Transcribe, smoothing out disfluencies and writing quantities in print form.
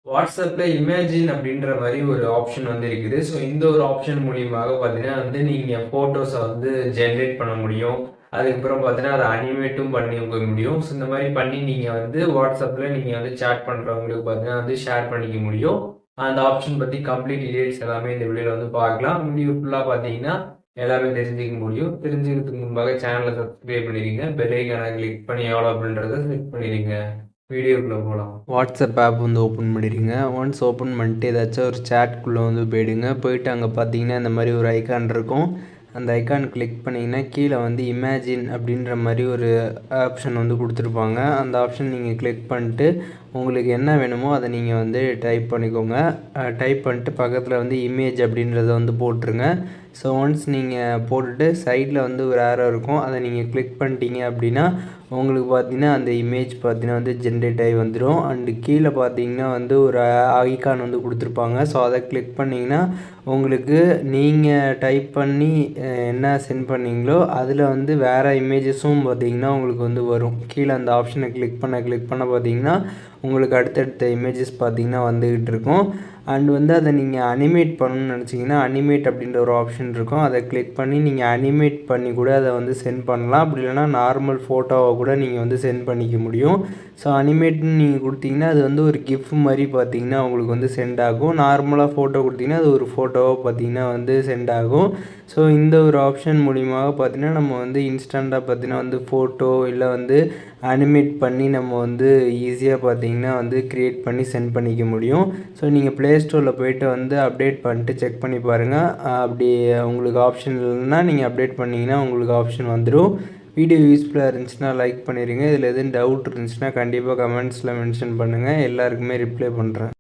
வாட்ஸ்அப்ல இமேஜின் அப்படின்ற மாரி ஒரு ஆப்ஷன் வந்து இருக்குது. ஸோ இந்த ஒரு ஆப்ஷன் மூலியமாக பார்த்தீங்கன்னா வந்து நீங்க ஃபோட்டோஸ வந்து ஜெனரேட் பண்ண முடியும். அதுக்கப்புறம் பார்த்தீங்கன்னா, அத அனிமேட்டும் பண்ணிக்க முடியும். ஸோ இந்த மாரி பண்ணி நீங்க வந்து வாட்ஸ்அப்ல நீங்க வந்து சேட் பண்றவங்களுக்கு பார்த்தீங்கன்னா வந்து ஷேர் பண்ணிக்க முடியும். அந்த ஆப்ஷன் பத்தி கம்ப்ளீட் டீடைல்ஸ் எல்லாமே இந்த வீடியோல வந்து பார்க்கலாம். வீடியோ ஃபுல்லா பார்த்தீங்கன்னா, எல்லாமே தெரிஞ்சுக்க முடியும். தெரிஞ்சுக்கிறதுக்கு முன்பாக சேனல சப்ஸ்கிரைப் பண்ணிடுங்க. பெல் ஐகான கிளிக் பண்ணி ஆல் அப்படின்றத கிளிக் பண்ணிடுங்க. வீடியோக்குள்ள போலாம். வாட்ஸ்அப் ஆப் வந்து ஓப்பன் பண்ணிடுங்க. ஒன்ஸ் ஓப்பன் பண்ணிட்டு ஏதாச்சும் ஒரு சேட்குள்ளே வந்து போயிடுங்க. போயிட்டு அங்கே பார்த்தீங்கன்னா இந்த மாதிரி ஒரு ஐக்கான் இருக்கும். அந்த ஐக்கான் கிளிக் பண்ணிங்கன்னா கீழே வந்து இமேஜின் அப்படின்ற மாதிரி ஒரு ஆப்ஷன் வந்து கொடுத்துருப்பாங்க. அந்த ஆப்ஷன் நீங்கள் கிளிக் பண்ணிட்டு உங்களுக்கு என்ன வேணுமோ அதை நீங்கள் வந்து டைப் பண்ணிக்கோங்க. டைப் பண்ணிட்டு பக்கத்தில் வந்து இமேஜ் அப்படின்றத வந்து போட்டுருங்க. ஸோ ஒன்ஸ் நீங்கள் போட்டுட்டு சைடில் வந்து ஒரு ஏரோ இருக்கும். அதை நீங்கள் கிளிக் பண்ணிட்டீங்க அப்படின்னா உங்களுக்கு பார்த்தீங்கன்னா அந்த இமேஜ் பார்த்தீங்கன்னா வந்து ஜென்ரேட் ஆகி வந்துடும். அண்டு கீழே பார்த்தீங்கன்னா வந்து ஒரு ஐகான் வந்து கொடுத்துருப்பாங்க. ஸோ அதை கிளிக் பண்ணிங்கன்னா உங்களுக்கு நீங்கள் டைப் பண்ணி என்ன சென்ட் பண்ணீங்களோ அதில் வந்து வேறு இமேஜஸும் பார்த்தீங்கன்னா உங்களுக்கு வந்து வரும். கீழே அந்த ஆப்ஷனை கிளிக் பண்ண பார்த்தீங்கன்னா உங்களுக்கு அடுத்தடுத்த இமேஜஸ் பார்த்தீங்கன்னா வந்துக்கிட்டு இருக்கும். அண்ட் வந்து அதை நீங்கள் அனிமேட் பண்ணணும்னு நினச்சிங்கன்னா அனிமேட் அப்படின்ற ஒரு ஆப்ஷன் இருக்கும். அதை கிளிக் பண்ணி நீங்கள் அனிமேட் பண்ணி கூட அதை வந்து சென்ட் பண்ணலாம். அப்படி இல்லைனா நார்மல் ஃபோட்டோவை கூட நீங்கள் வந்து சென்ட் பண்ணிக்க முடியும். ஸோ அனிமேட்னு நீங்கள் கொடுத்தீங்கன்னா அது வந்து ஒரு கிஃப்ட் மாதிரி பார்த்தீங்கன்னா உங்களுக்கு வந்து சென்ட் ஆகும். நார்மலாக ஃபோட்டோ கொடுத்தீங்கன்னா அது ஒரு ஃபோட்டோவாக பார்த்தீங்கன்னா வந்து சென்ட் ஆகும். ஸோ இந்த ஒரு ஆப்ஷன் மூலியமாக பார்த்தீங்கன்னா நம்ம வந்து இன்ஸ்டண்ட்டாக பார்த்தீங்கன்னா வந்து ஃபோட்டோ இல்லை வந்து அனிமேட் பண்ணி நம்ம வந்து ஈஸியாக பார்த்தீங்கன்னா வந்து க்ரியேட் பண்ணி சென்ட் பண்ணிக்க முடியும். ஸோ நீங்கள் ப்ளே ஸ்டோரில் போய்ட்டு வந்து அப்டேட் பண்ணிட்டு செக் பண்ணி பாருங்கள். அப்படி உங்களுக்கு ஆப்ஷன் இல்லைன்னா நீங்கள் அப்டேட் பண்ணிங்கன்னா உங்களுக்கு ஆப்ஷன் வந்துடும். வீடியோ யூஸ்ஃபுல்லாக இருந்துச்சுன்னா லைக் பண்ணிடுங்க. இதில் எதுவும் டவுட் இருந்துச்சுன்னா கண்டிப்பாக கமெண்ட்ஸில் மென்ஷன் பண்ணுங்கள். எல்லாருக்குமே ரிப்ளை பண்ணுறேன்.